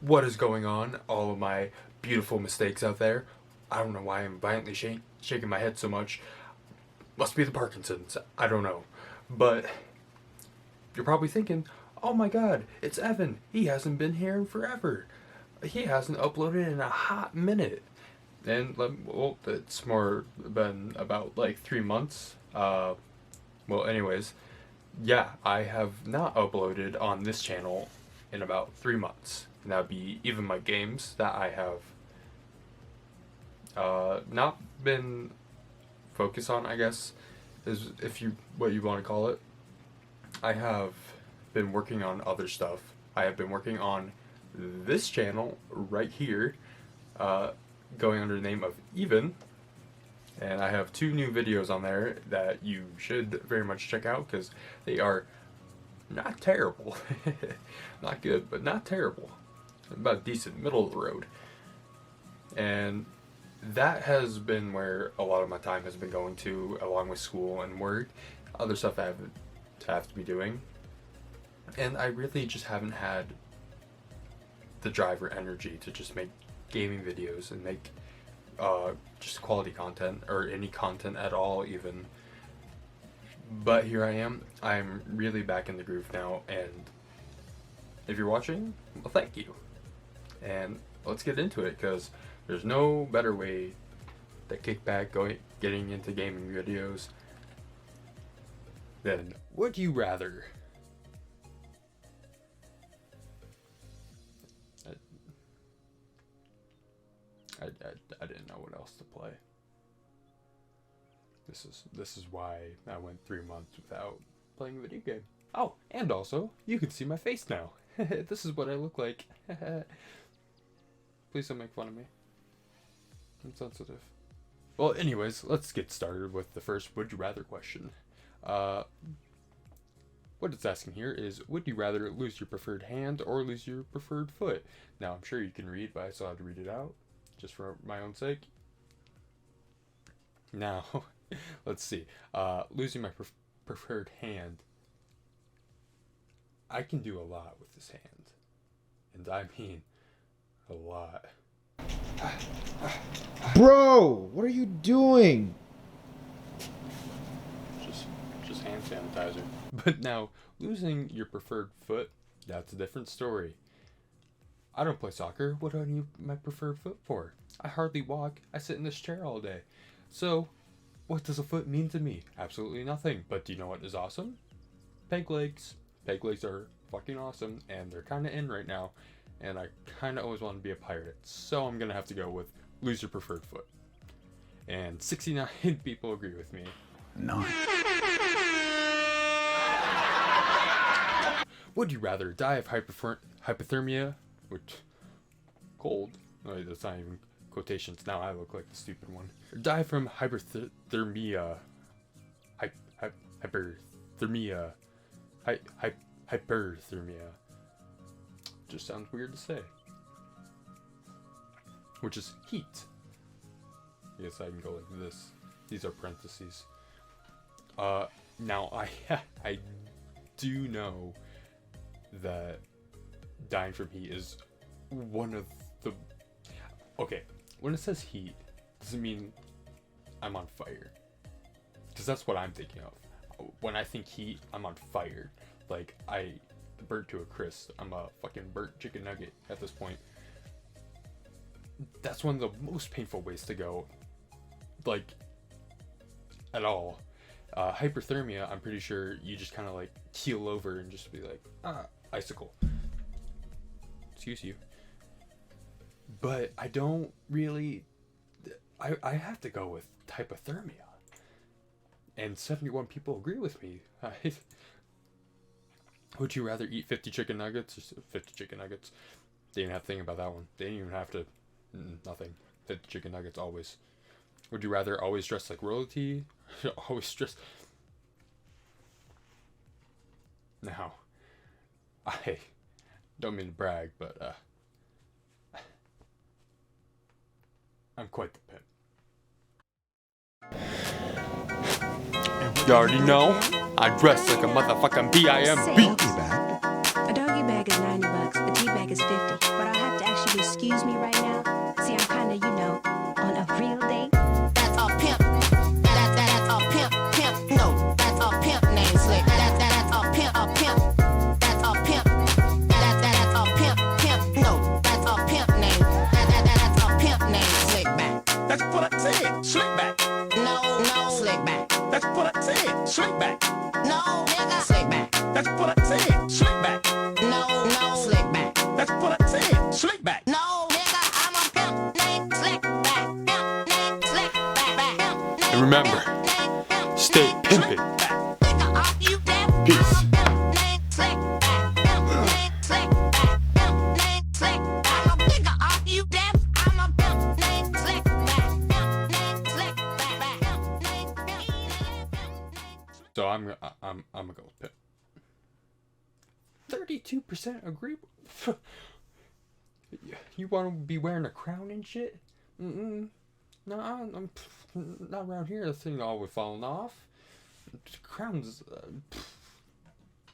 What is going on, all of my beautiful mistakes out there? I don't know why I'm violently shaking my head so much. Must be the Parkinson's. I don't know. But you're probably thinking, oh my god, it's Evan. He hasn't been here in forever. He hasn't uploaded in a hot minute. And, well, it's more been about like 3 months. Well, anyways, yeah, I have not uploaded on this channel in about 3 months. And that would be even my games that I have not been focused on, I guess, is if you what you want to call it. I have been working on other stuff. I have been working on this channel right here, going under the name of Even, and I have 2 new videos on there that you should very much check out because they are not terrible. Not good, but not terrible. About decent, middle of the road. And that has been where a lot of my time has been going to, along with school and work, other stuff I have to be doing. And I really just haven't had the drive or energy to just make gaming videos and make just quality content, or any content at all even. But here I am. I'm really back in the groove now, and if you're watching, well, thank you. And let's get into it, because there's no better way to kick back getting into gaming videos than Would You Rather. I didn't know what else to play. This is why I went 3 months without playing a video game. Oh, and also, you can see my face now. This is what I look like. Please don't make fun of me. I'm sensitive. Well, anyways, let's get started with the first Would You Rather question. What it's asking here is, would you rather lose your preferred hand or lose your preferred foot? Now, I'm sure you can read, but I still have to read it out, just for my own sake. Now, let's see. Losing my preferred hand. I can do a lot with this hand. And I mean, a lot. Bro, what are you doing? Just hand sanitizer. But now, losing your preferred foot, that's a different story. I don't play soccer. What do I need my preferred foot for? I hardly walk. I sit in this chair all day. So, what does a foot mean to me? Absolutely nothing. But do you know what is awesome? Peg legs. Peg legs are fucking awesome, and they're kind of in right now. And I kind of always want to be a pirate. So I'm going to have to go with lose your preferred foot. And 69 people agree with me. No. Would you rather die of hypothermia, which cold? Oh, that's not even quotations. Now I look like the stupid one. Or die from hyperthermia. Hyperthermia. Hyperthermia. Just sounds weird to say. Which is heat. I guess I can go like this. These are parentheses. Now I do know that dying from heat is one of the... Okay, when it says heat, doesn't mean I'm on fire. Because that's what I'm thinking of. When I think heat, I'm on fire. Like, I burnt to a crisp. I'm a fucking burnt chicken nugget at this point. That's one of the most painful ways to go. Like, at all. Hyperthermia, I'm pretty sure you just kind of like keel over and just be like, icicle. Excuse you. But I don't really... I have to go with hypothermia. And 71 people agree with me. Would you rather eat 50 chicken nuggets or 50 chicken nuggets? They didn't have to think about that one. They didn't even have to... nothing. 50 chicken nuggets always. Would you rather always dress like royalty? Always dress... Now, I don't mean to brag, but I'm quite the pimp. You already know, I dress like a motherfucking Pimp. A doggy bag is $90, a tea bag is $50, but I have ask you to excuse me right now? See, I'm kinda, on a real date. That's a pimp. That's a pimp. Pimp. No, that's a pimp named Slick. That's a pimp. A pimp. That's a pimp. That's a pimp. Pimp. No, that's a pimp name. That's a pimp named Slickback. That's what I said. Slickback. No, Slickback. That's what I said. Slickback. No, nigga. Slickback. That's what I said. Slickback. No, Slickback. That's what I said. Slickback. No, nigga, I'm a pimp named Slickback. Pimp named Slickback. Pimp named And remember, Slickback. stay pimping. Nigga, are you deaf? Peace. I'm a pimp named Slickback. Pimp named Slickback. Pimp named Slickback. I'm a nigga, are you deaf? I'm a pimp named Slickback. Pimp named Slickback. Pimp named So I'm gonna go with Pimp. 32% agree. You want to be wearing a crown and shit? No, I'm not around here. The thing always falling off. Crowns.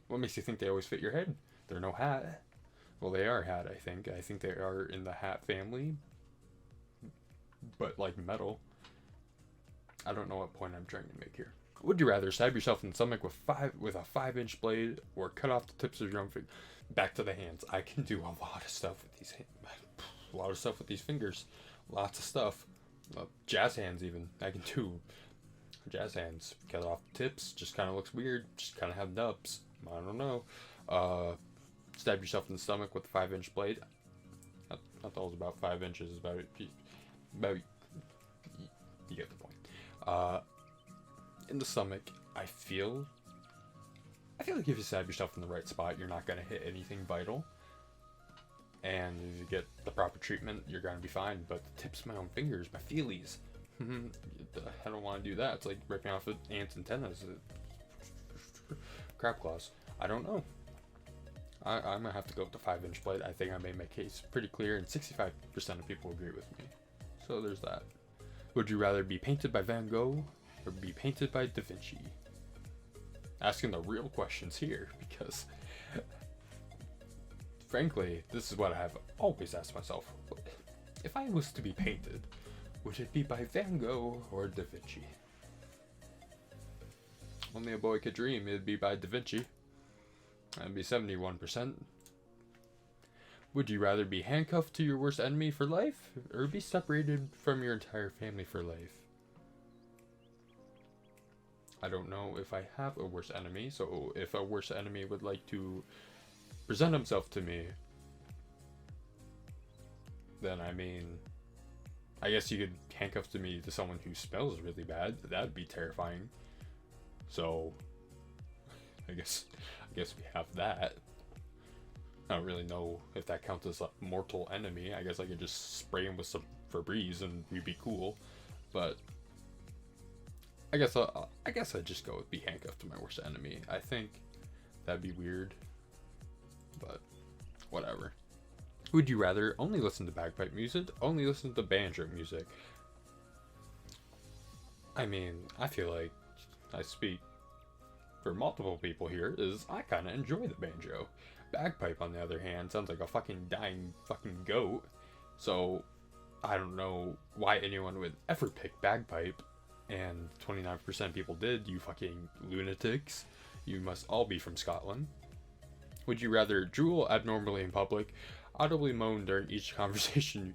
What makes you think they always fit your head? They're no hat. Well, they are a hat. I think. I think they are in the hat family. But like metal. I don't know what point I'm trying to make here. Would you rather stab yourself in the stomach with a 5-inch blade, or cut off the tips of your own fingers? Back to the hands. I can do a lot of stuff with these hands. A lot of stuff with these fingers. Lots of stuff. Jazz hands even. I can do jazz hands. Cut off the tips. Just kind of looks weird. Just kind of have nubs. I don't know. Stab yourself in the stomach with a 5-inch blade. I thought it was about 5 inches. About you get the point. In the stomach, I feel like if you stab yourself in the right spot, you're not going to hit anything vital. And if you get the proper treatment, you're going to be fine. But the tips of my own fingers, my feelies, I don't want to do that. It's like ripping off an ant's antennas. Crab claws. I don't know. I'm going to have to go with the 5-inch blade. I think I made my case pretty clear, and 65% of people agree with me. So there's that. Would you rather be painted by Van Gogh or be painted by Da Vinci? Asking the real questions here, because frankly, this is what I have always asked myself. If I was to be painted, would it be by Van Gogh or Da Vinci? Only a boy could dream it'd be by Da Vinci. That'd be 71%. Would you rather be handcuffed to your worst enemy for life, or be separated from your entire family for life? I don't know if I have a worst enemy, so if a worst enemy would like to present himself to me, then I guess you could handcuff me to someone who smells really bad. That'd be terrifying. So, I guess we have that. I don't really know if that counts as a mortal enemy. I guess I could just spray him with some Febreze and we'd be cool. But I guess I'd just go with be handcuffed to my worst enemy. I think that'd be weird, but whatever. Would you rather only listen to bagpipe music, only listen to banjo music? I feel like I speak for multiple people here, is I kind of enjoy the banjo. Bagpipe, on the other hand, sounds like a fucking dying fucking goat. So I don't know why anyone would ever pick bagpipe. And 29% of people did, you fucking lunatics. You must all be from Scotland. Would you rather drool abnormally in public, audibly moan during each conversation?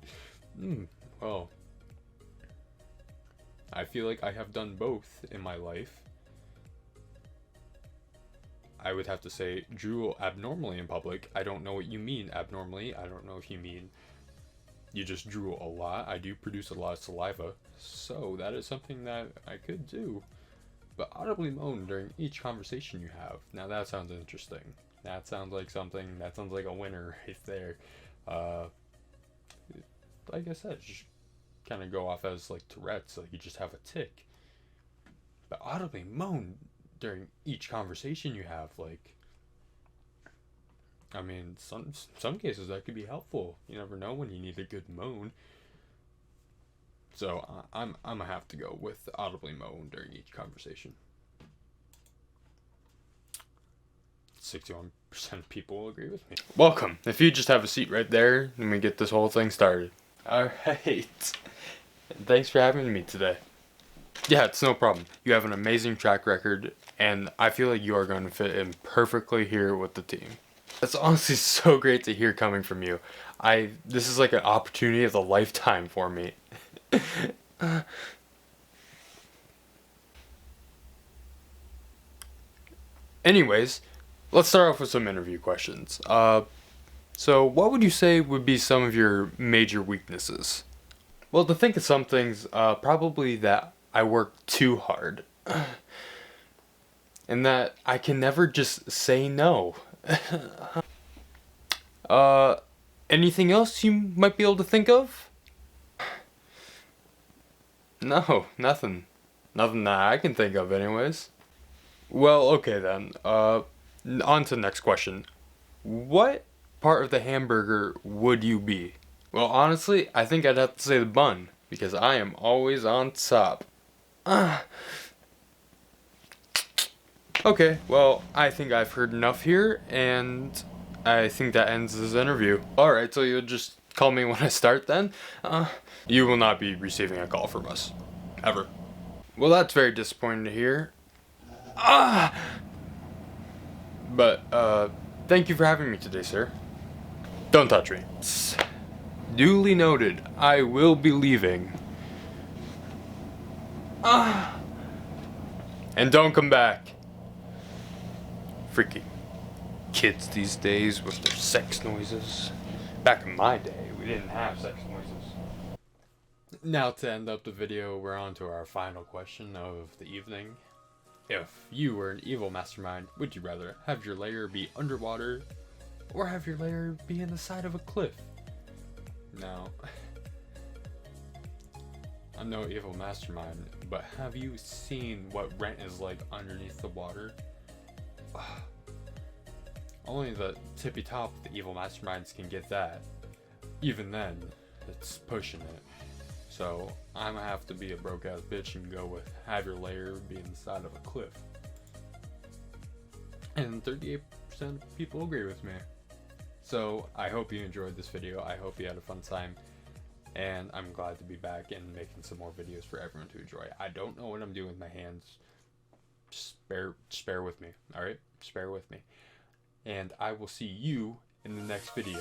Well, I feel like I have done both in my life. I would have to say drool abnormally in public. I don't know what you mean abnormally. I don't know if you mean you just drool a lot. I do produce a lot of saliva, so that is something that I could do. But audibly moan during each conversation you have. Now that sounds interesting. That sounds like a winner right there. Like I said, just kind of go off as like Tourette's, like you just have a tick. But audibly moan during each conversation you have, like, some cases that could be helpful. You never know when you need a good moan. So I'm gonna have to go with audibly moan during each conversation. 61% of people will agree with me. Welcome. If you just have a seat right there, let me get this whole thing started. Alright. Thanks for having me today. Yeah, it's no problem. You have an amazing track record, and I feel like you are going to fit in perfectly here with the team. That's honestly so great to hear coming from you. This is like an opportunity of a lifetime for me. Anyways, let's start off with some interview questions. So what would you say would be some of your major weaknesses? Well, to think of some things, probably that I work too hard. And that I can never just say no. Anything else you might be able to think of? No, nothing. Nothing that I can think of anyways. Well, okay then. On to the next question. What part of the hamburger would you be? Well, honestly, I think I'd have to say the bun, because I am always on top. Okay, well, I think I've heard enough here, and I think that ends this interview. Alright, so you'll just call me when I start then? You will not be receiving a call from us. Ever. Well, that's very disappointing to hear. But, thank you for having me today, sir. Don't touch me. Duly noted. I will be leaving. And don't come back. Freaking kids these days with their sex noises. Back in my day, we didn't have sex noises. Now to end up the video, we're on to our final question of the evening. If you were an evil mastermind, would you rather have your lair be underwater or have your lair be in the side of a cliff? Now, I'm no evil mastermind, but have you seen what rent is like underneath the water? Only the tippy top of the evil masterminds can get that. Even then, it's pushing it. So, I'm gonna have to be a broke ass bitch and go with have your lair be inside of a cliff. And 38% of people agree with me. So, I hope you enjoyed this video. I hope you had a fun time. And I'm glad to be back and making some more videos for everyone to enjoy. I don't know what I'm doing with my hands. Just bear with me, alright? Just bear with me. And I will see you in the next video.